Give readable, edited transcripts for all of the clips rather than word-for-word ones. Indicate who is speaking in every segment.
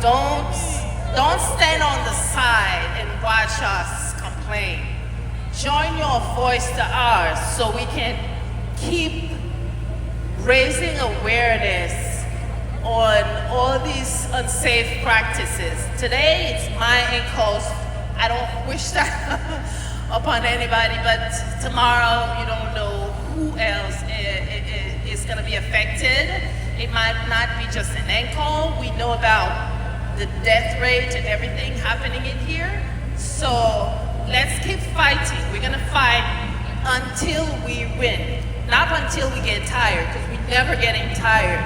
Speaker 1: Don't, don't stand on the side and watch us complain. Join your voice to ours so we can keep raising awareness on all these unsafe practices. Today, it's my ankles. I don't wish that upon anybody, but tomorrow, you don't know who else is gonna be affected. It might not be just an ankle. We know about the death rate and everything happening in here. So let's keep fighting. We're gonna fight until we win. Not until we get tired, because we're never getting tired.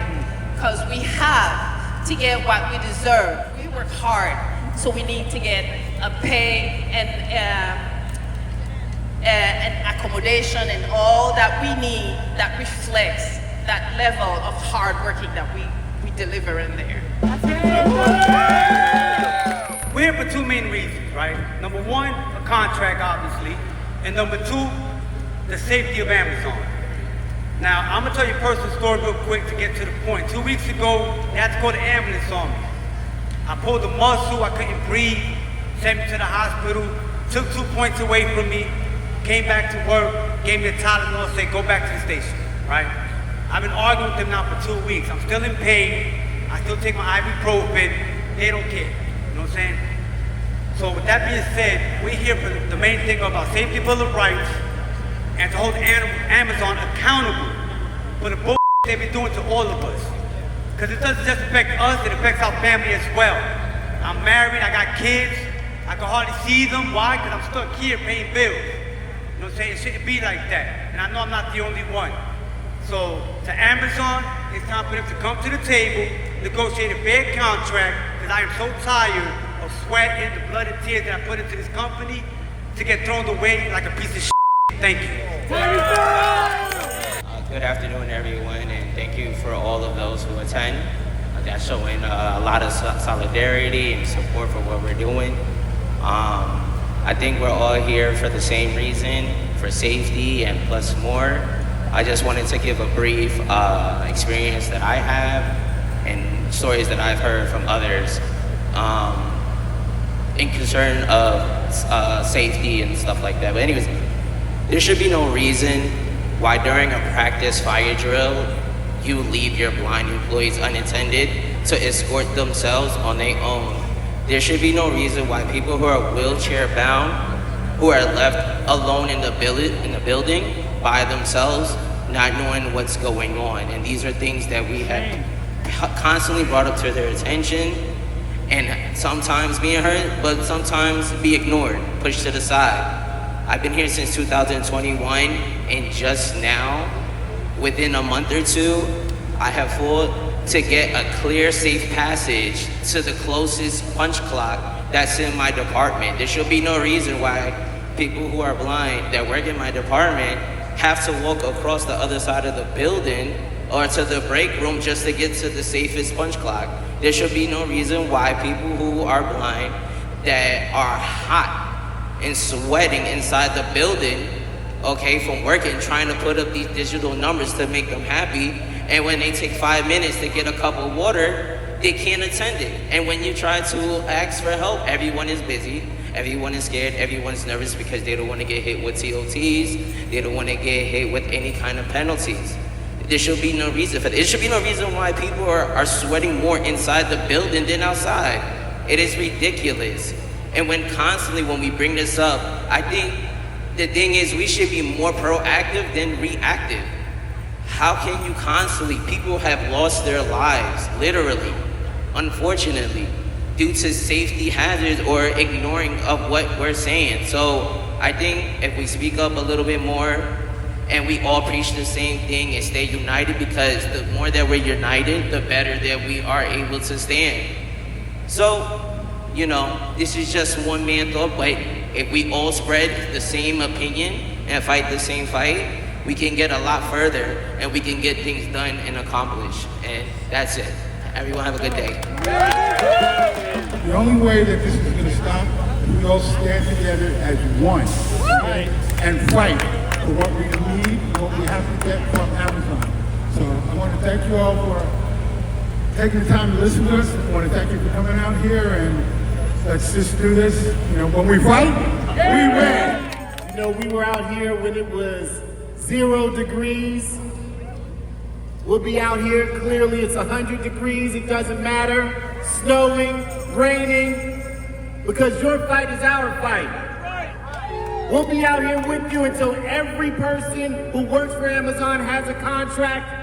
Speaker 1: Because we have to get what we deserve. We work hard, so we need to get a pay and accommodation and all that we need that reflects that level of hard working that we deliver in there.
Speaker 2: We're here for two main reasons, right? Number one, a contract, obviously. And number two, the safety of Amazon. Now, I'm gonna tell you a personal story real quick to get to the point. 2 weeks ago, they had to call the ambulance on me. I pulled a muscle, I couldn't breathe, sent me to the hospital, took 2 points away from me, came back to work, gave me a Tylenol, said go back to the station, right? I've been arguing with them now for 2 weeks. I'm still in pain, I still take my ibuprofen, they don't care, you know what I'm saying? So with that being said, we're here for the main thing about safety bill of rights, and to hold Amazon accountable for the bullshit they've been doing to all of us. Because it doesn't just affect us, it affects our family as well. I'm married, I got kids, I can hardly see them. Why? Because I'm stuck here paying bills. You know what I'm saying? It shouldn't be like that. And I know I'm not the only one. So to Amazon, it's time for them to come to the table, negotiate a fair contract, because I am so tired of sweating, the blood and tears that I put into this company to get thrown away like a piece of shit. Thank you.
Speaker 3: Good afternoon, everyone, and thank you for all of those who attend. That's showing a lot of solidarity and support for what we're doing. I think we're all here for the same reason, for safety and plus more. I just wanted to give a brief experience that I have and stories that I've heard from others in concern of safety and stuff like that. But anyways, there should be no reason why during a practice fire drill, you leave your blind employees unattended to escort themselves on their own. There should be no reason why people who are wheelchair bound, who are left alone in the building by themselves, not knowing what's going on. And these are things that we have constantly brought up to their attention, and sometimes being heard, but sometimes be ignored, pushed to the side. I've been here since 2021, and just now, within a month or two, I have fought to get a clear, safe passage to the closest punch clock that's in my department. There should be no reason why people who are blind that work in my department have to walk across the other side of the building or to the break room just to get to the safest punch clock. There should be no reason why people who are blind that are hot and sweating inside the building, okay, from working, trying to put up these digital numbers to make them happy, and when they take 5 minutes to get a cup of water, they can't attend it. And when you try to ask for help, everyone is busy, everyone is scared, everyone's nervous because they don't want to get hit with TOTs, they don't want to get hit with any kind of penalties. There should be no reason for that. There should be no reason why people are sweating more inside the building than outside. It is ridiculous. And when we bring this up, I think the thing is we should be more proactive than reactive. How can you constantly, people have lost their lives, literally, unfortunately, due to safety hazards or ignoring of what we're saying. So I think if we speak up a little bit more and we all preach the same thing and stay united, because the more that we're united, the better that we are able to stand. So, you know, this is just one man thought, but if we all spread the same opinion and fight the same fight, we can get a lot further and we can get things done and accomplished. And that's it. Everyone have a good day.
Speaker 4: The only way that this is going to stop is we all stand together as one, okay? And fight for what we need, what we have to get from Amazon. So I want to thank you all for taking the time to listen to us. I want to thank you for coming out here, and let's just do this. You know, when we fight, we win.
Speaker 5: You know, we were out here when it was 0 degrees. We'll be out here, clearly it's 100 degrees, it doesn't matter. Snowing, raining, because your fight is our fight. We'll be out here with you until every person who works for Amazon has a contract,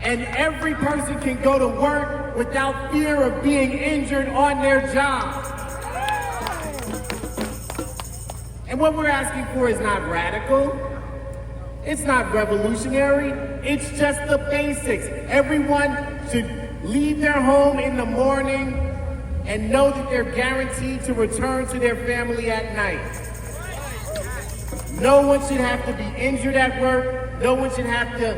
Speaker 5: and every person can go to work without fear of being injured on their job. And what we're asking for is not radical. It's not revolutionary. It's just the basics. Everyone should leave their home in the morning and know that they're guaranteed to return to their family at night. No one should have to be injured at work. No one should have to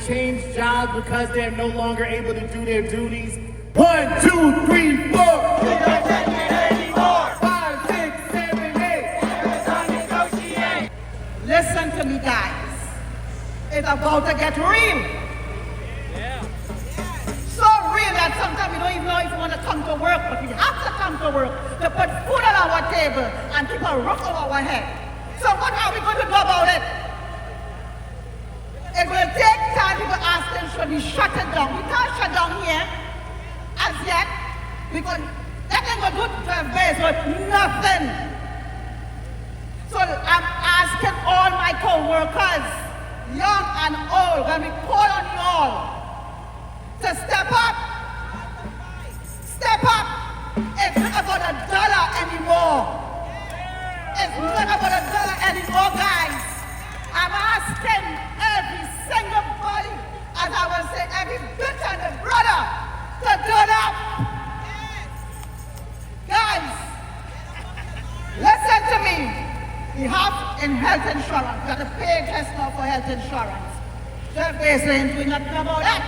Speaker 5: change jobs because they're no longer able to do their duties. 1, 2, 3, 4. We don't take it anymore. 5, 6, 7, 8. Amazon negotiate.
Speaker 1: Listen to me, guys. It's about to get real. Yeah. So real that sometimes we don't even know if we want to come to work, but we have to come to work to put food on our table and keep a roof over our head. So what are we going to do about it? It will take time. People ask them, should we shut it down? We can't shut down here as yet because that ain't going to do with nothing. So I'm asking all my co-workers, young and old, when we call on you all to step up. Step up. It's not about $1 anymore. It's not about $1 anymore, guys. I'm asking every single body, as I will say, every bitch and the brother, to turn up. Guys, listen to me. We have in health insurance, we have to pay just now for health insurance. Jeff Baseline doing nothing about that.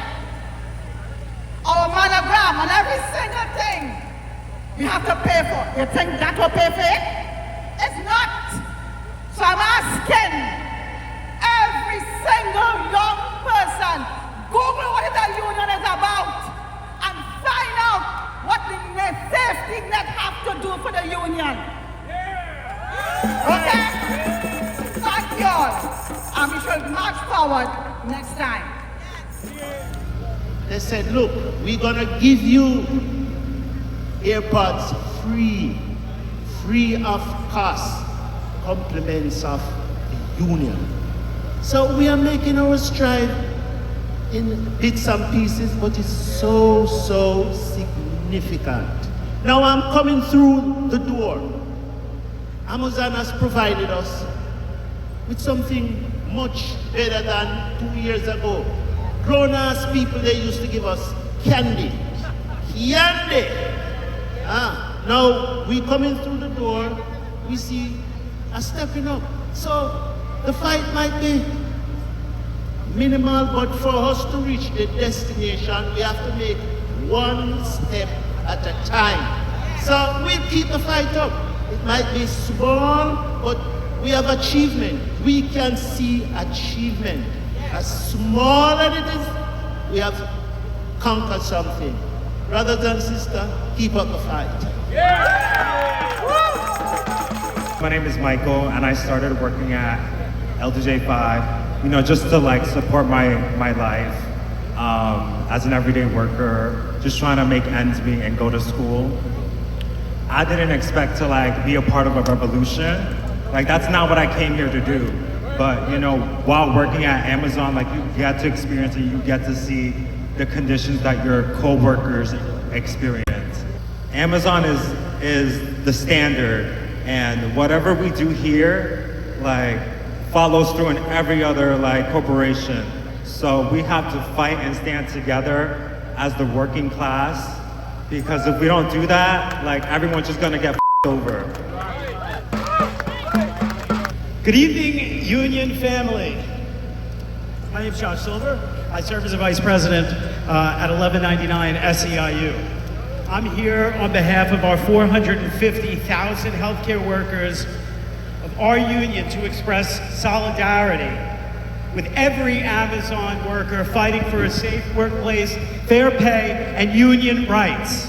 Speaker 1: Our monogram and every single thing we have to pay for. You think that will pay for it? It's not. So I'm asking every single young person, Google what the union is about and find out what the safety net have to do for the union. Okay? Thank you all. And we should march forward next time.
Speaker 5: They said, look, we're gonna give you AirPods free of cost, compliments of the union. So we are making our stride in bits and pieces, but it's so significant. Now I'm coming through the door. Amazon has provided us with something much better than 2 years ago. Grown-ass people, they used to give us candy. Now we coming through the door, we see a stepping up. So the fight might be minimal, but for us to reach the destination, we have to make one step at a time. So we'll keep the fight up. It might be small, but we have achievement. We can see achievement. As small as it is, we have conquered something. Brothers and sisters, keep up the fight.
Speaker 6: My name is Michael, and I started working at LDJ5, just to like support my life as an everyday worker, just trying to make ends meet and go to school. I didn't expect to like be a part of a revolution. Like that's not what I came here to do. But while working at Amazon, like you get to experience it, you get to see the conditions that your co-workers experience. Amazon is the standard, and whatever we do here, like follows through in every other like corporation. So we have to fight and stand together as the working class, because if we don't do that, like everyone's just gonna get over.
Speaker 7: Good evening, union family. My name is Josh Silver. I serve as a vice president at 1199 SEIU. I'm here on behalf of our 450,000 healthcare workers of our union to express solidarity with every Amazon worker fighting for a safe workplace, fair pay, and union rights.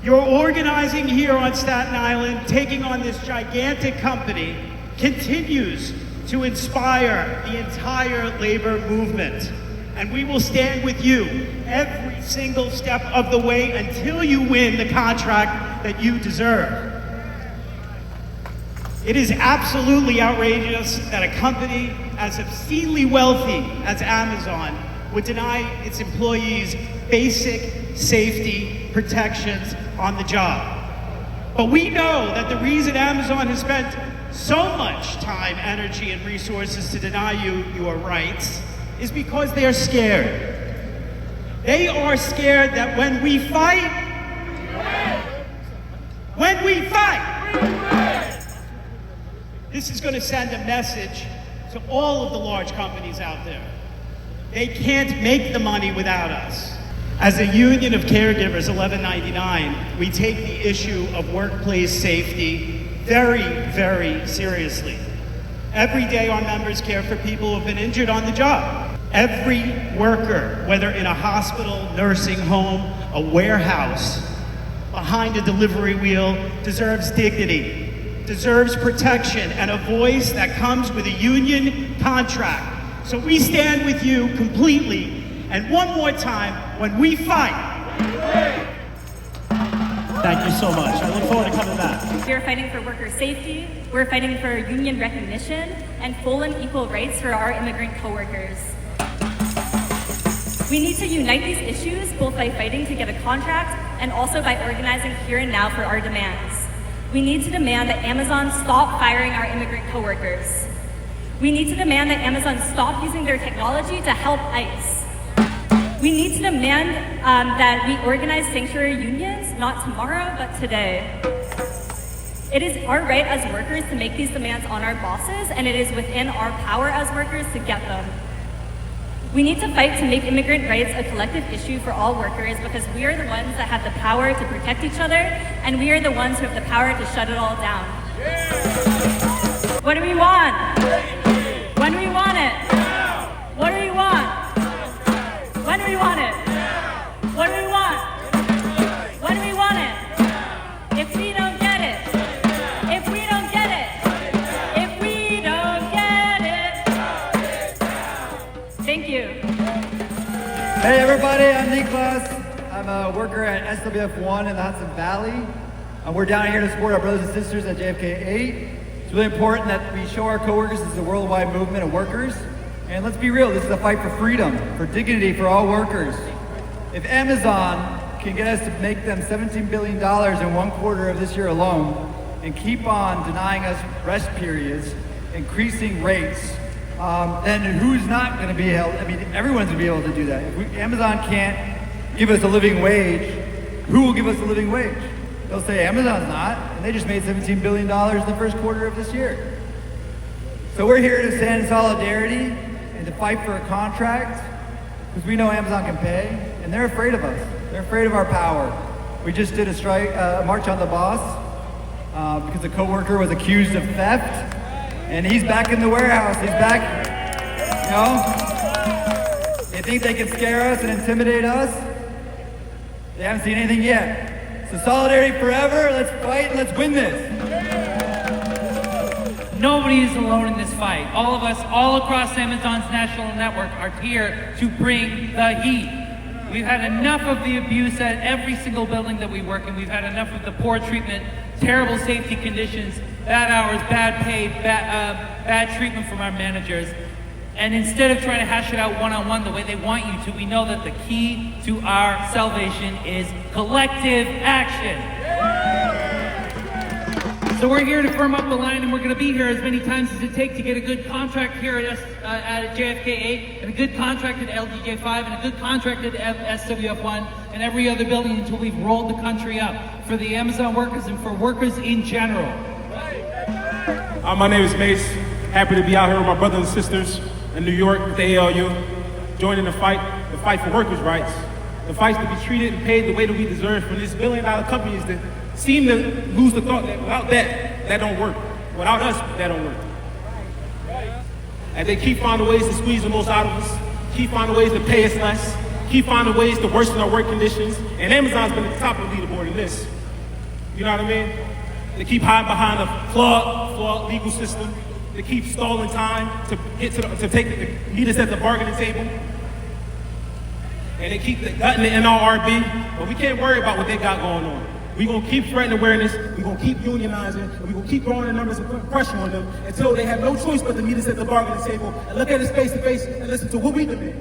Speaker 7: Your organizing here on Staten Island, taking on this gigantic company, continues to inspire the entire labor movement. And we will stand with you every single step of the way until you win the contract that you deserve. It is absolutely outrageous that a company as obscenely wealthy as Amazon would deny its employees basic safety protections on the job. But we know that the reason Amazon has spent so much time, energy, and resources to deny you your rights is because they are scared. They are scared that when we fight, this is going to send a message to all of the large companies out there. They can't make the money without us. As a union of caregivers, 1199, we take the issue of workplace safety very, very seriously. Every day our members care for people who have been injured on the job. Every worker, whether in a hospital, nursing home, a warehouse, behind a delivery wheel, deserves dignity, deserves protection, and a voice that comes with a union contract. So we stand with you completely, and one more time, when we fight.
Speaker 8: Thank you so much. I look forward to coming back.
Speaker 9: We're fighting for worker safety, we're fighting for union recognition, and full and equal rights for our immigrant coworkers. We need to unite these issues, both by fighting to get a contract and also by organizing here and now for our demands. We need to demand that Amazon stop firing our immigrant coworkers. We need to demand that Amazon stop using their technology to help ICE. We need to demand that we organize sanctuary unions, not tomorrow, but today. It is our right as workers to make these demands on our bosses, and it is within our power as workers to get them. We need to fight to make immigrant rights a collective issue for all workers because we are the ones that have the power to protect each other, and we are the ones who have the power to shut it all down. What do we want? When do we want it? What do we want? When do we want it? What do we want? When do we want it? If we don't get it, if we don't get it, if we don't get it. Thank you.
Speaker 10: Hey everybody, I'm Niklas. I'm a worker at SWF1 in the Hudson Valley. We're down here to support our brothers and sisters at JFK 8. It's really important that we show our coworkers this is a worldwide movement of workers. And let's be real, this is a fight for freedom, for dignity for all workers. If Amazon can get us to make them $17 billion in 1 quarter of this year alone, and keep on denying us rest periods, increasing rates, then who's not going to be held? I mean, everyone's going to be able to do that. If Amazon can't give us a living wage, who will give us a living wage? They'll say Amazon's not, and they just made $17 billion in the 1st quarter of this year. So we're here to stand in solidarity and to fight for a contract, because we know Amazon can pay, and they're afraid of us. They're afraid of our power. We just did a strike, march on the boss, because a coworker was accused of theft, and he's back in the warehouse. He's back, you know? They think they can scare us and intimidate us. They haven't seen anything yet. So solidarity forever, let's fight and let's win this.
Speaker 11: Nobody is alone in this fight. All of us, all across Amazon's national network, are here to bring the heat. We've had enough of the abuse at every single building that we work in. We've had enough of the poor treatment, terrible safety conditions, bad hours, bad pay, bad treatment from our managers. And instead of trying to hash it out one-on-one the way they want you to, we know that the key to our salvation is collective action. So we're here to firm up the line, and we're going to be here as many times as it takes to get a good contract here at JFK 8, and a good contract at LDJ 5, and a good contract at SWF1, and every other building until we've rolled the country up for the Amazon workers and for workers in general.
Speaker 12: My name is Mace. Happy to be out here with my brothers and sisters in New York with the ALU, joining the fight for workers' rights, the fight to be treated and paid the way that we deserve from these billion-dollar companies that seem to lose the thought that without that don't work. Without us, that don't work. And they keep finding ways to squeeze the most out of us, keep finding ways to pay us less, keep finding ways to worsen our work conditions. And Amazon's been at the top of the leaderboard in this. You know what I mean? They keep hiding behind a flawed legal system. They keep stalling time to meet us at the bargaining table. And they keep gutting the NLRB, but we can't worry about what they got going on. We're gonna keep spreading awareness, we're gonna keep unionizing, and we're gonna keep growing the numbers and putting pressure on them until they have no choice but to meet us at the bargaining table and look at us face to face and listen to what we demand.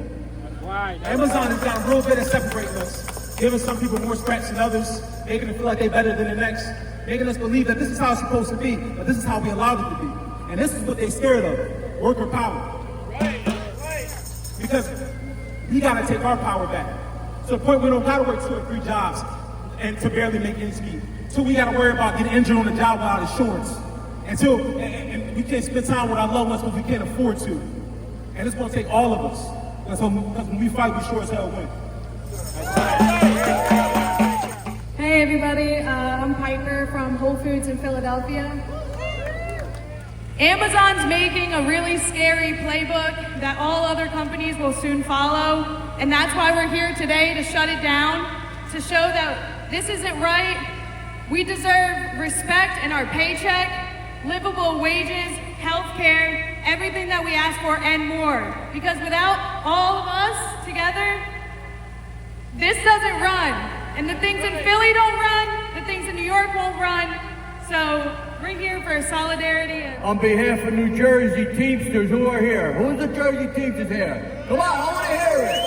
Speaker 12: Right. Amazon has gotten real good at separating us, giving some people more scraps than others, making them feel like they're better than the next, making us believe that this is how it's supposed to be, but this is how we allowed it to be. And this is what they're scared of, worker power. Right. Because we gotta take our power back. To the point where we don't gotta work 2 or 3 jobs and to barely make ends meet. Until we gotta worry about getting injured on the job without insurance. And we can't spend time with our loved ones because we can't afford to. And it's gonna take all of us. Because when we fight, we sure as hell win.
Speaker 13: Hey everybody, I'm Piper from Whole Foods in Philadelphia. Amazon's making a really scary playbook that all other companies will soon follow, and that's why we're here today to shut it down, to show that this isn't right. We deserve respect in our paycheck, livable wages, health care, everything that we ask for and more. Because without all of us together, this doesn't run. And the things in Philly don't run, the things in New York won't run. So we're here for solidarity.
Speaker 14: On behalf of New Jersey Teamsters, who are here? Who's the Jersey Teamsters here? Come on, I want to hear it.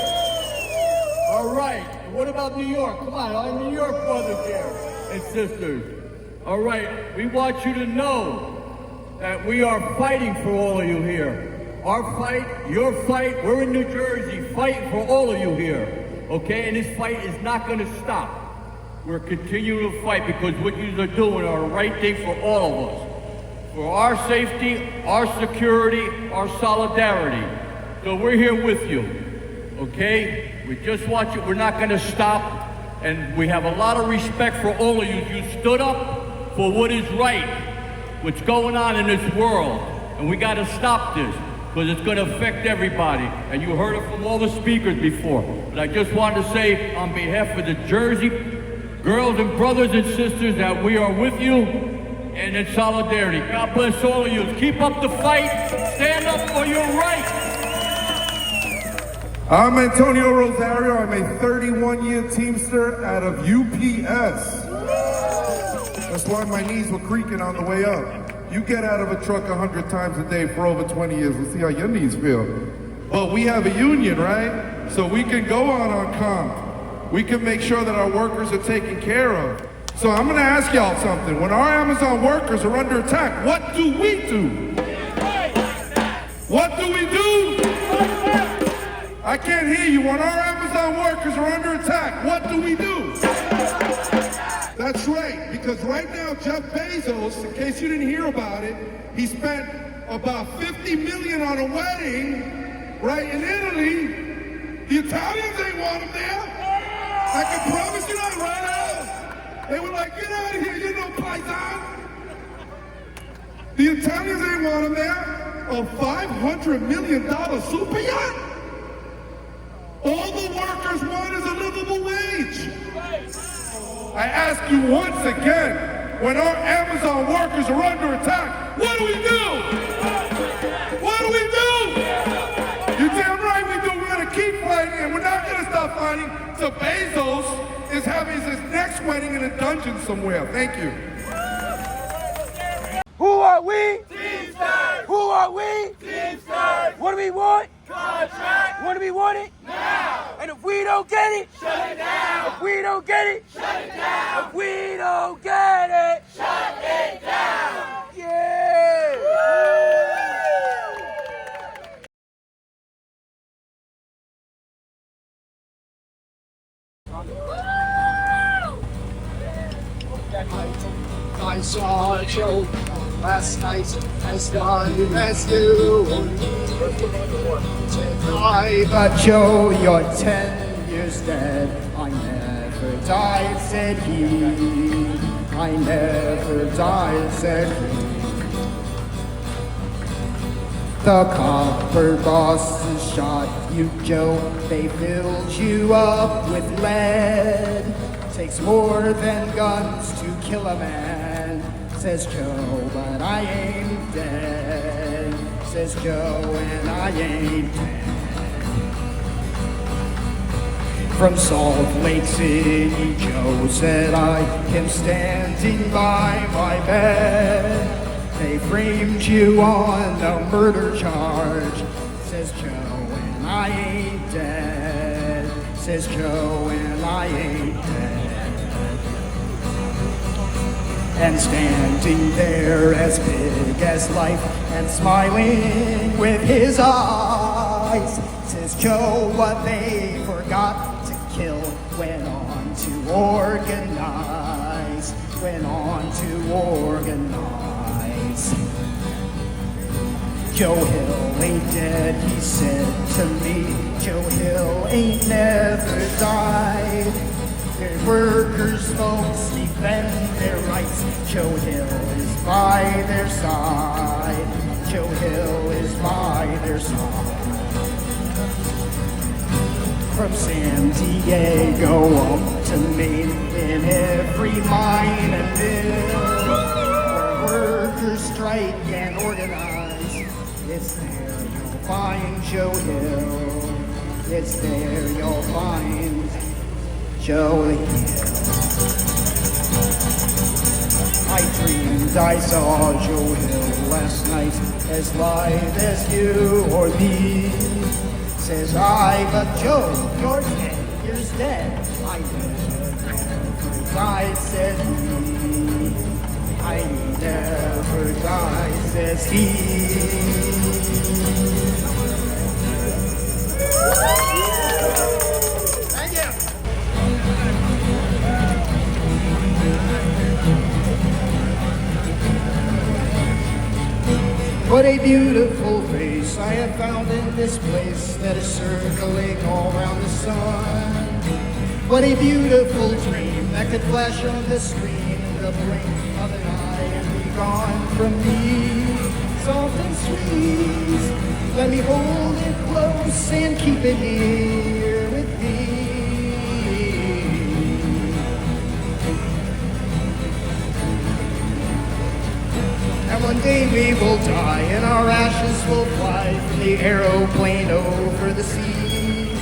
Speaker 14: All right. And what about New York? Come on, our New York brothers here and sisters. All right. We want you to know that we are fighting for all of you here. Our fight, your fight, we're in New Jersey fighting for all of you here. Okay? And this fight is not going to stop. We're continuing to fight because what you are doing are the right thing for all of us. For our safety, our security, our solidarity. So we're here with you, okay? We just want you, we're not gonna stop, and we have a lot of respect for all of you. You stood up for what is right, what's going on in this world, and we gotta stop this, because it's gonna affect everybody. And you heard it from all the speakers before. But I just wanted to say, on behalf of the Jersey girls and brothers and sisters, that we are with you and in solidarity. God bless all of you. Keep up the fight. Stand up for your rights.
Speaker 15: I'm Antonio Rosario. I'm a 31-year Teamster out of UPS. That's why my knees were creaking on the way up. You get out of a truck 100 times a day for over 20 years. Let's see how your knees feel. But we have a union, right? So we can go on comp. We can make sure that our workers are taken care of. So I'm gonna ask y'all something. When our Amazon workers are under attack, what do we do? What do we do? I can't hear you. When our Amazon workers are under attack, what do we do? That's right, because right now Jeff Bezos, in case you didn't hear about it, he spent about $50 million on a wedding, right, in Italy. The Italians ain't want him there. I can promise you that right now. They were like, get out of here, you know, paisan. The Italians ain't want him there. A $500 million super yacht? All the workers want is a livable wage. I ask you once again, when our Amazon workers are under attack, what do we do? What do we do? You're damn right we do. We're gonna keep fighting, and we're not gonna stop fighting. So Bezos is having his next wedding in a dungeon somewhere. Thank you.
Speaker 16: Who are we? Teamsters! Who are we? Teamsters! What do we want? Contract! What do we want it? Now! And if we don't get it, shut it down! If we don't get it, shut it down! If we don't get it, shut it down! Yeah!
Speaker 17: I saw a show last night as done as you. Tonight, but Joe, you're 10 years dead. I never died, said he. I never died, said he. The copper bosses shot you, Joe. They filled you up with lead. Takes more than guns to kill a man, says Joe, but I ain't dead. Says Joe, and I ain't dead. From Salt Lake City, Joe said, I am standing by my bed. They framed you on a murder charge, says Joe, and I ain't dead. Says Joe, and I ain't dead. And standing there as big as life and smiling with his eyes, says Joe, what they forgot to kill went on to organize, went on to organize. Joe Hill ain't dead, he said to me. Joe Hill ain't never died. Their workers, folks, defend their rights. Joe Hill is by their side. Joe Hill is by their side. From San Diego up to Maine, in every mine and mill, where workers strike and organize, it's there you'll find Joe Hill. It's there you'll find Joe Hill. I dreamed I saw Joe Hill last night, as live as you or me. Says I, but Joe, you're 10 years dead. I never died, said he. I never died, says he. Thank you. What a beautiful face I have found in this place that is circling all around the sun. What a beautiful dream that could flash on the screen in the blink of an eye and be gone from me. Soft and sweet, let me hold it close and keep it here with me. And one day we will die and our ashes will fly from the aeroplane over the sea.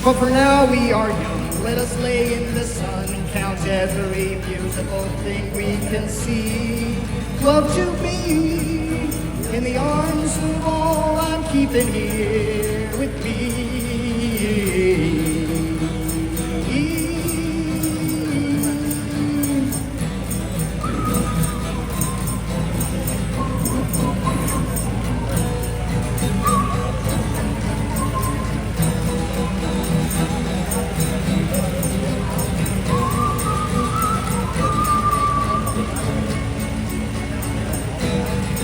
Speaker 17: But for now we are young, let us lay in the sun and count every beautiful thing we can see. Love to be in the arms of all I'm keeping here with me.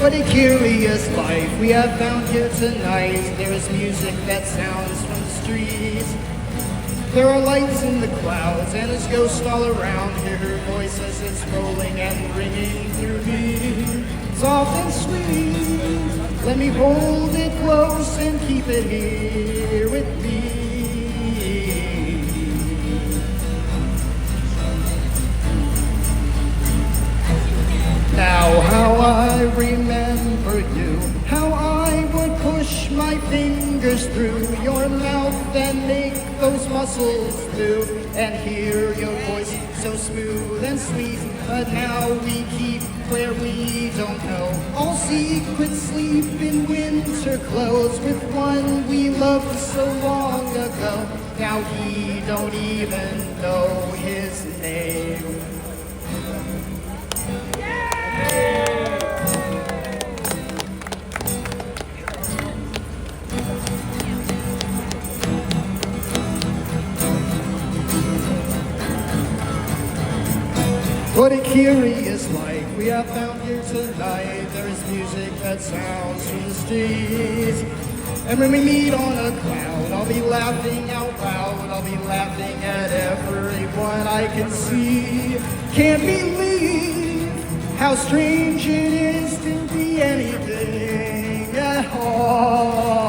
Speaker 17: What a curious life we have found here tonight. There is music that sounds from the streets. There are lights in the clouds and there's ghosts all around. Hear her voice as it's rolling and ringing through me. Soft and sweet, let me hold it close and keep it here with me. Now how I remember you, how I would push my fingers through your mouth and make those muscles move, and hear your voice so smooth and sweet. But now we keep where we don't know, all secrets sleep in winter clothes with one we loved so long ago. Now he don't even know his name. What a curious life we have found here tonight. There is music that sounds from the streets. And when we meet on a cloud, I'll be laughing out loud. I'll be laughing at everyone I can see. Can't believe how strange it is to be anything at all.
Speaker 14: Oh.